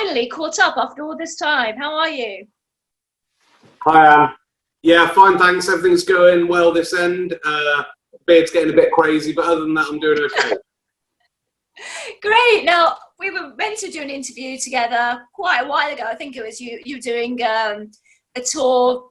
finally caught up after all this time. How are you? Hi, Anne. Yeah, fine, thanks. Everything's going well this end. Beard's getting a bit crazy, but other than that, I'm doing okay. Great. Now, we were meant to do an interview together quite a while ago. I think it was you doing a tour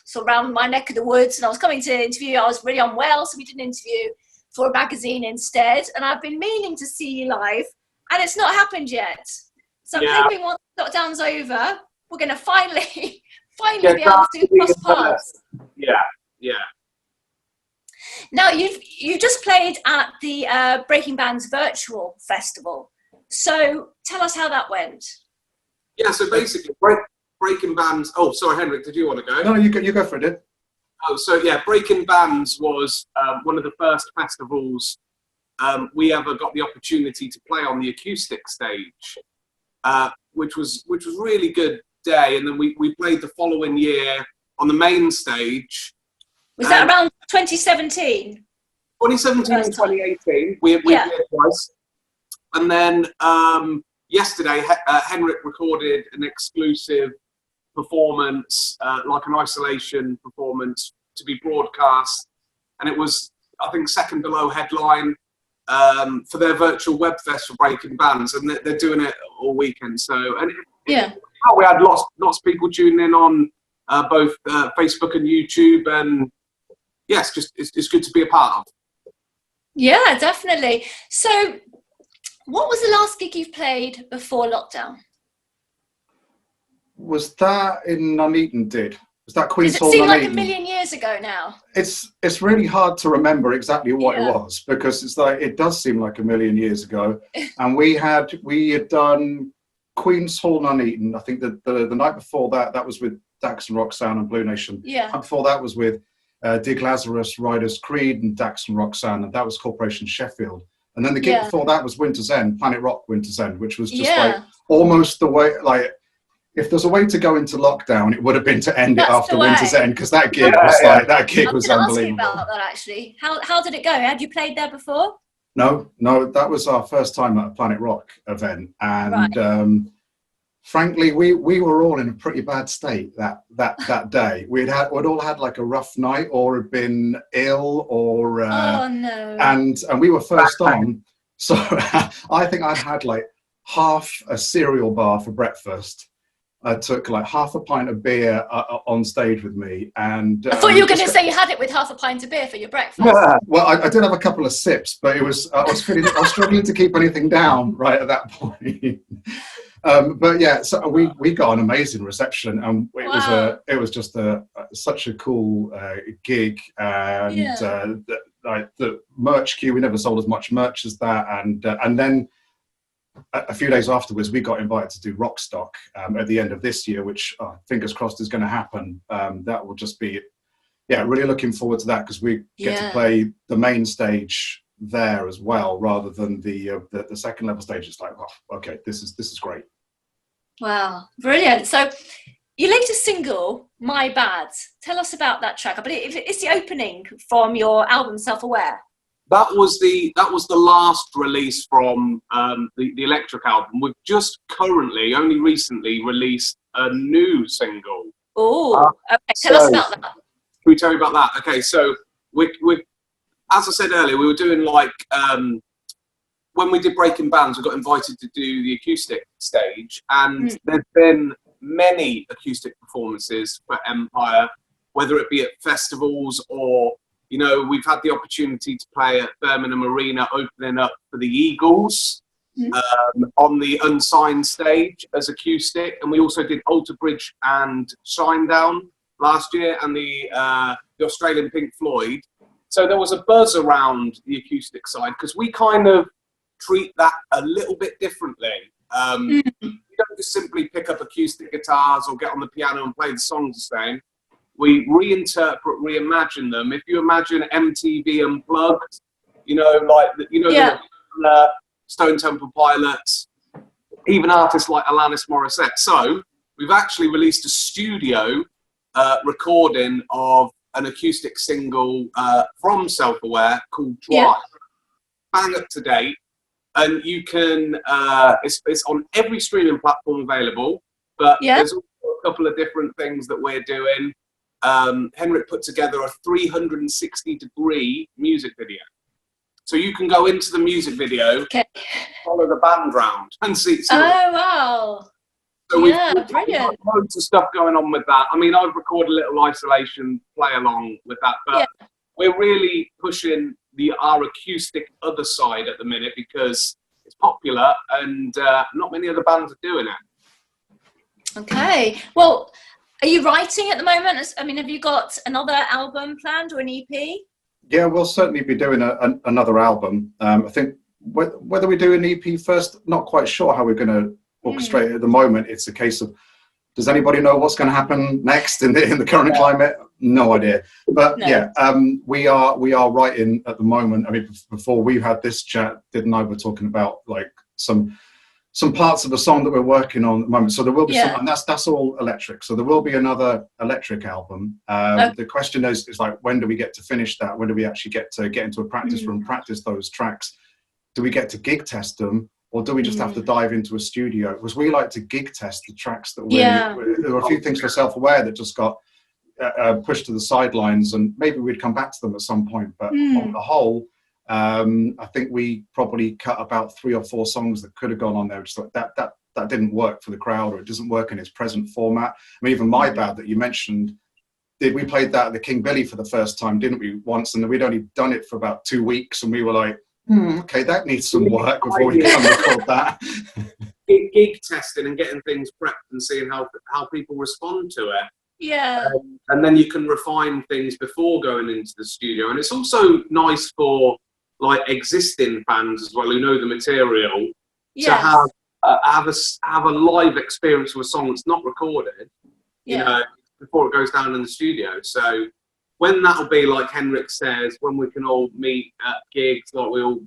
so around my neck of the woods, and I was coming to interview. I was really unwell, so we did an interview for a magazine instead. And I've been meaning to see you live, and it's not happened yet. So I'm hoping once lockdown's over, we're going to finally be able to cross paths. Yeah. Now, you just played at the Breaking Band's virtual festival. So tell us how that went. Yeah, so basically, Breaking Bands... Oh, sorry, Henrik, did you want to go? No, you go for it. Oh, so yeah, Breaking Bands was one of the first festivals we ever got the opportunity to play on the acoustic stage, which was really good day. And then we played the following year on the main stage. Was that around 2017? 2017 and 2018. We played twice. And then yesterday, Henrik recorded an exclusive performance, like an isolation performance to be broadcast. And it was, I think, second below headline for their virtual Webfest for Breaking Bands. And they're doing it all weekend. So, we had lots of people tuning in on both Facebook and YouTube. And yes, it's good to be a part of. Yeah, definitely. So what was the last gig you've played before lockdown? Was that in Nuneaton? Was that Queen's Hall? Does it seem Nuneaton? like a million years ago now? It's really hard to remember exactly what it was, because it's like, it does seem like a million years ago. And we had done Queen's Hall, Nuneaton. I think that the night before that was with Dax and Roxanne and Blue Nation. Yeah. And before that was with Dig Lazarus, Riders Creed, and Dax and Roxanne, and that was Corporation Sheffield. And then the gig before that was Winter's End, Planet Rock Winter's End, which was just like almost the way, like, if there's a way to go into lockdown, it would have been to end it after Winter's End, because that gig was like, that gig was unbelievable. I was about that actually. How did it go? Had you played there before? No, that was our first time at a Planet Rock event, and frankly, we were all in a pretty bad state that day. We'd all had like a rough night, or had been ill, or oh no. And we were first on, so I think I had like half a cereal bar for breakfast. I took like half a pint of beer on stage with me, and I thought you were going to say you had it with half a pint of beer for your breakfast. Yeah, well, I did have a couple of sips, but I was struggling to keep anything down right at that point. But yeah, so we got an amazing reception, and it was just such a cool gig, and the merch queue, we never sold as much merch as that, and then a few days afterwards we got invited to do Rockstock at the end of this year, which fingers crossed is going to happen. That will just be really looking forward to that, because we get to play the main stage there as well, rather than the second level stage. It's like, oh, okay, this is great. Wow, brilliant. So your latest single, My Bad, tell us about that track. I believe it's the opening from your album Self-Aware. That was the last release from the Electric album. We've just only recently released a new single. Oh, okay. Tell us about that. Can we tell you about that? Okay, so we as I said earlier, we were doing like when we did Breaking Bands, we got invited to do the acoustic stage, and there's been many acoustic performances for Empyre, whether it be at festivals or, you know, we've had the opportunity to play at Birmingham Arena, opening up for the Eagles on the unsigned stage as acoustic, and we also did Alter Bridge and Shinedown last year, and the Australian Pink Floyd. So there was a buzz around the acoustic side, because we kind of treat that a little bit differently. You don't just simply pick up acoustic guitars or get on the piano and play the songs the same. We reinterpret, reimagine them. If you imagine MTV Unplugged, the Stone Temple Pilots, even artists like Alanis Morissette. So we've actually released a studio recording of an acoustic single from Self-Aware called Drive. Bang up to date. and you can, it's on every streaming platform available, but there's also a couple of different things that we're doing. Henrik put together a 360-degree music video. So you can go into the music video, follow the band round, and see. Oh, wow. So we've got loads of stuff going on with that. I mean, I've recorded a little isolation play along with that, but we're really pushing our acoustic other side at the minute because it's popular and not many other bands are doing it. Okay. Well, are you writing at the moment? I mean, have you got another album planned or an EP? Yeah, we'll certainly be doing another album. I think whether we do an EP first, not quite sure how we're going to orchestrate it at the moment. It's a case of, does anybody know what's going to happen next in the current climate? No idea. But we are writing at the moment. I mean, before we had this chat, Did and I were talking about like some parts of a song that we're working on at the moment. So there will be some, and that's all electric. So there will be another electric album. The question is like, when do we get to finish that? When do we actually get into a practice room, practice those tracks? Do we get to gig test them? Or do we just have to dive into a studio? Because we like to gig test the tracks that there were a few things for Self-Aware that just got pushed to the sidelines, and maybe we'd come back to them at some point. But on the whole, I think we probably cut about 3 or 4 songs that could have gone on there. Just like that didn't work for the crowd, or it doesn't work in its present format. I mean, even My Bad that you mentioned, we played that at the King Billy for the first time, didn't we, once? And we'd only done it for about 2 weeks, and we were like, okay, that needs some work before we can record that. Gig testing and getting things prepped and seeing how people respond to it. Yeah. And then you can refine things before going into the studio. And it's also nice for like existing fans as well who know the material to have a live experience with a song that's not recorded, you know, before it goes down in the studio. So when that'll be, like Henrik says, when we can all meet at gigs, like we all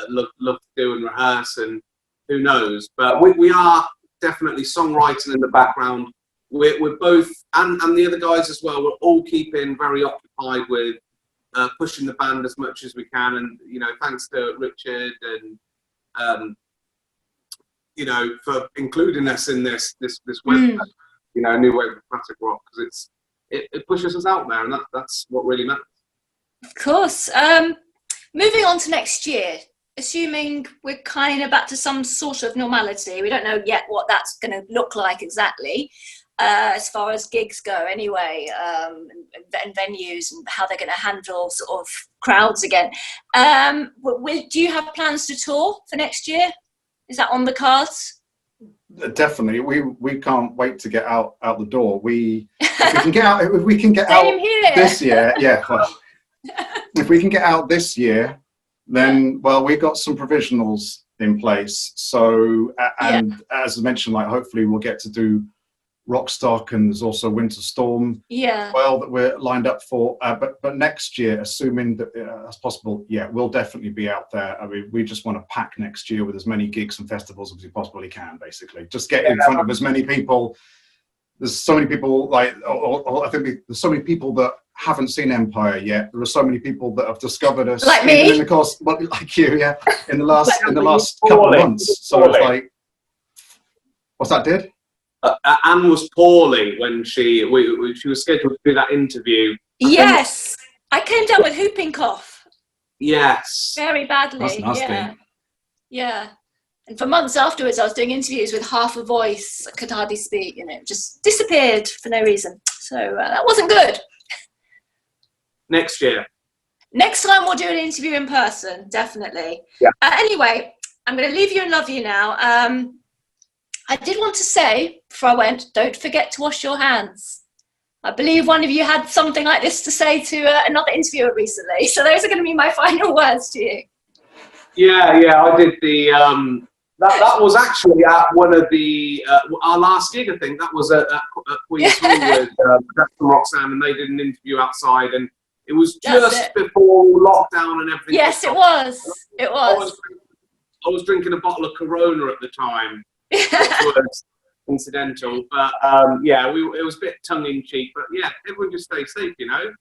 love to do and rehearse, and who knows. But we are definitely songwriting in the background. We're both, and the other guys as well, we're all keeping very occupied with pushing the band as much as we can. And, you know, thanks to Richard and, you know, for including us in this web, you know, new wave of classic rock, because it pushes us out there, and that's what really matters. Of course. Moving on to next year, assuming we're kind of back to some sort of normality, we don't know yet what that's going to look like exactly, as far as gigs go anyway, and venues and how they're going to handle sort of crowds again. Do you have plans to tour for next year? Is that on the cards? Definitely, we can't wait to get out the door. If we can get out this year, well, if we can get out this year, then we got some provisionals in place. So and as I mentioned, like hopefully we'll get to do Rockstock, and there's also Winter Storm that we're lined up for. But next year, assuming that that's possible, we'll definitely be out there. I mean, we just want to pack next year with as many gigs and festivals as we possibly can, basically. Just get in front of as many people. There's so many people, like, I think there's so many people that haven't seen Empyre yet. There are so many people that have discovered us, like me, in the course, like you, in the last couple of months. So it's like, what's that, Did? Anne was poorly when she was scheduled to do that interview. Yes, I came down with whooping cough. Yes, very badly. That's nasty. Yeah. And for months afterwards, I was doing interviews with half a voice. I could hardly speak. You know, just disappeared for no reason. So that wasn't good. Next year. Next time we'll do an interview in person, definitely. Yeah. Anyway, I'm going to leave you and love you now. I did want to say, before I went, don't forget to wash your hands. I believe one of you had something like this to say to another interviewer recently. So those are going to be my final words to you. Yeah, I did the... That was actually at one of the... our last gig, I think. That was at Queen's Hall with Roxanne, and they did an interview outside, and it was just before lockdown and everything. Yes, it was. It was. I was drinking a bottle of Corona at the time. Which was incidental, but it was a bit tongue-in-cheek, but everyone just stay safe, you know,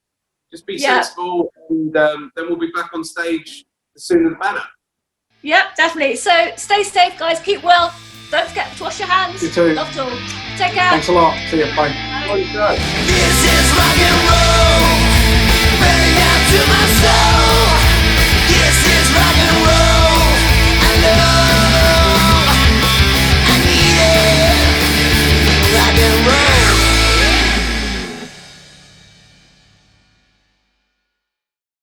just be sensible, and then we'll be back on stage the sooner the better. Yep, definitely. So stay safe, guys. Keep well. Don't forget to wash your hands. You too. Love to all. Take care. Thanks a lot. See you. Bye. Well done.